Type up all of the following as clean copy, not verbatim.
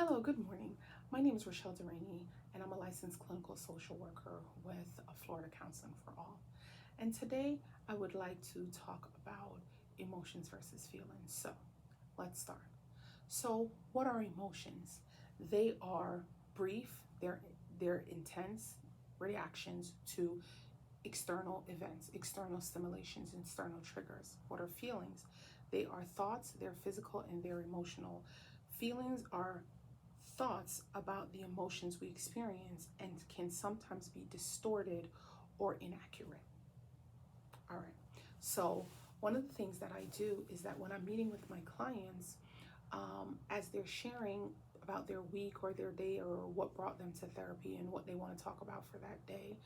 Hello, good morning. My name is Richelle and I'm a licensed clinical social worker with Florida Counseling for All. And today I would like to talk about emotions versus feelings. So let's start. So, what are emotions? They are brief, they're intense reactions to external events, external stimulations, external triggers. What are feelings? They are thoughts, they're physical, and they're emotional. Feelings are thoughts about the emotions we experience and can sometimes be distorted or inaccurate. All right. So, one of the things that I do is that when I'm meeting with my clients, as they're sharing about their week or their day or what brought them to therapy and what they want to talk about for that day,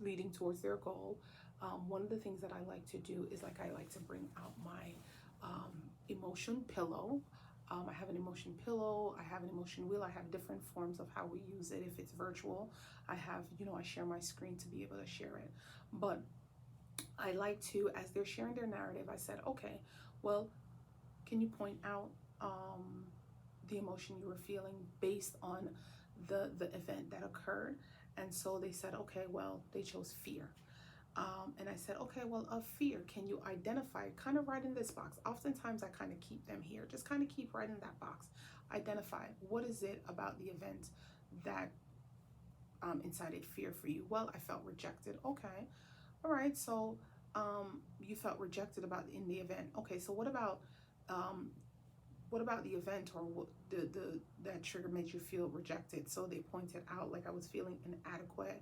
leading towards their goal, one of the things that I like to do is I like to bring out my emotion pillow. I have an emotion pillow, I have an emotion wheel, I have different forms of how we use it. If it's virtual, I have, I share my screen to be able to share it. But I like to, as they're sharing their narrative, I said, okay, well, can you point out the emotion you were feeling based on the event that occurred? And so they said, okay, well, they chose fear. And I said, okay, well, of fear, can you identify, kind of right in this box? Oftentimes I kind of keep them here, just kind of keep right in that box. Identify, what is it about the event that incited fear for you? Well, I felt rejected. Okay, all right, so you felt rejected about in the event. Okay, so um, what about the event or what the that trigger made you feel rejected? So they pointed out I was feeling inadequate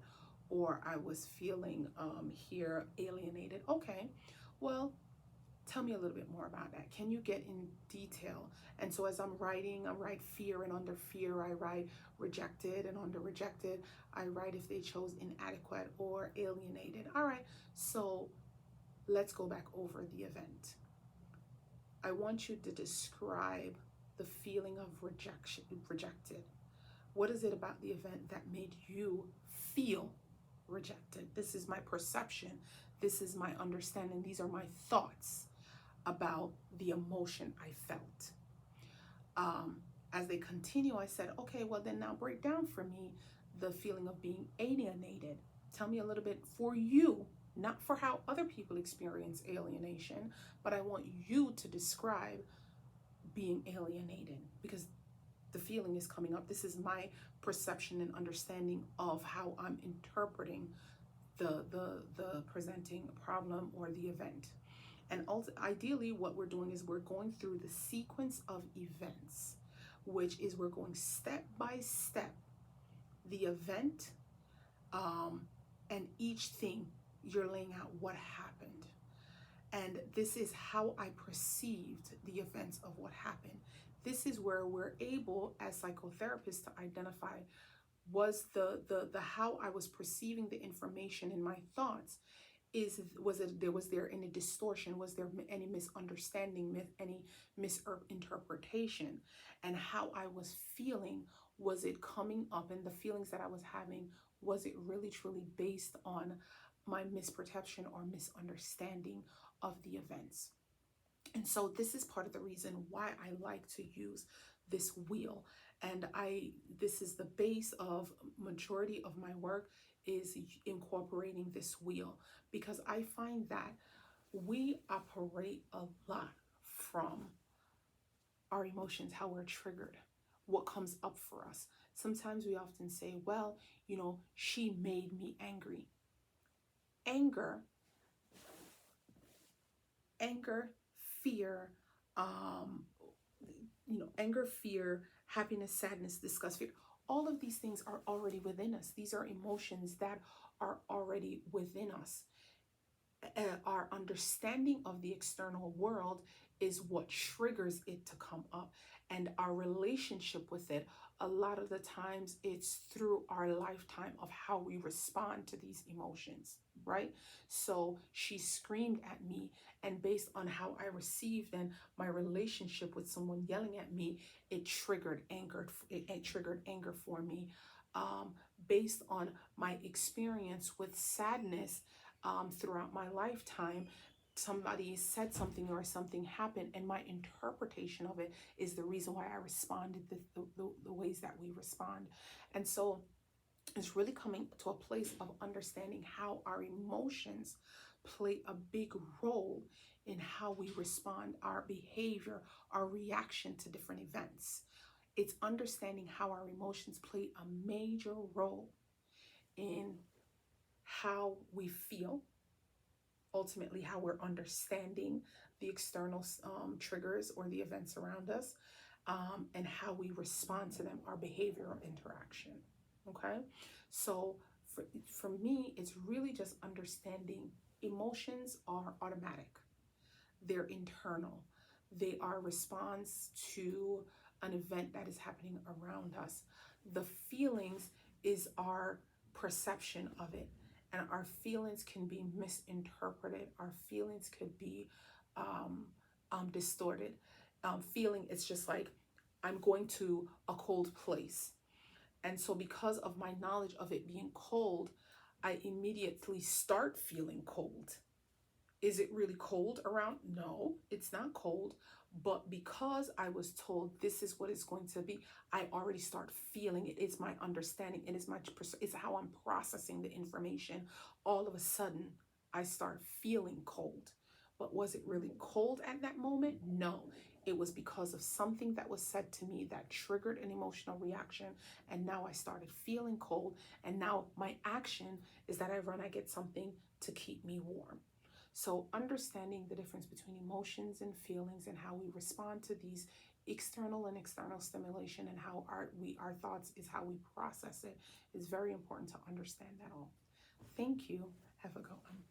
or I was feeling here alienated. Okay, well, tell me a little bit more about that. Can you get in detail? And so as I'm writing, I write fear, and under fear I write rejected, and under rejected I write if they chose inadequate or alienated. All right, so let's go back over the event. I want you to describe the feeling of rejected. What is it about the event that made you feel rejected? This is my perception. This is my understanding. These are my thoughts about the emotion I felt. Um, as they continue, I said, okay, well, then now break down for me the feeling of being alienated. Tell me a little bit for you, not for how other people experience alienation, but I want you to describe being alienated because the feeling is coming up. This is my perception and understanding of how I'm interpreting the presenting problem or the event. And ideally, what we're doing is we're going through the sequence of events, which is we're going step by step, the event, and each thing you're laying out what happened. And this is how I perceived the events of what happened. This is where we're able as psychotherapists to identify was the how I was perceiving the information in my thoughts was there any distortion, was there any misunderstanding, any misinterpretation, and how I was feeling, was it coming up, and the feelings that I was having, was it really truly based on my misperception or misunderstanding of the events. And so this is part of the reason why I like to use this wheel. And this is the base of majority of my work is incorporating this wheel, because I find that we operate a lot from our emotions, how we're triggered, what comes up for us. Sometimes we often say, well, she made me angry. Anger, anger, fear, um, anger, fear, happiness, sadness, disgust, fear. All of these things are already within us. These are emotions that are already within us. Our understanding of the external world is what triggers it to come up, and our relationship with it, a lot of the times it's through our lifetime of how we respond to these emotions, right? So she screamed at me, and based on how I received and my relationship with someone yelling at me, it triggered anger. It triggered anger for me. Based on my experience with sadness throughout my lifetime, somebody said something or something happened, and my interpretation of it is the reason why I responded the ways that we respond. And so it's really coming to a place of understanding how our emotions play a big role in how we respond, our behavior, our reaction to different events. It's understanding how our emotions play a major role in how we feel, ultimately how we're understanding the external triggers or the events around us, and how we respond to them, our behavioral interaction. Okay, so for me, it's really just understanding emotions are automatic, they're internal, they are a response to an event that is happening around us. The feelings is our perception of it, and our feelings can be misinterpreted. Our feelings could be distorted. Feeling, it's just like I'm going to a cold place. And so, because of my knowledge of it being cold, I immediately start feeling cold. Is it really cold around? No, it's not cold. But because I was told this is what it's going to be, I already start feeling it. It's my understanding. It's how I'm processing the information. All of a sudden, I start feeling cold. But was it really cold at that moment? No. It was because of something that was said to me that triggered an emotional reaction. And now I started feeling cold. And now my action is that I get something to keep me warm. So understanding the difference between emotions and feelings and how we respond to these external stimulation, and how our thoughts is how we process it, is very important to understand that all. Thank you. Have a good one.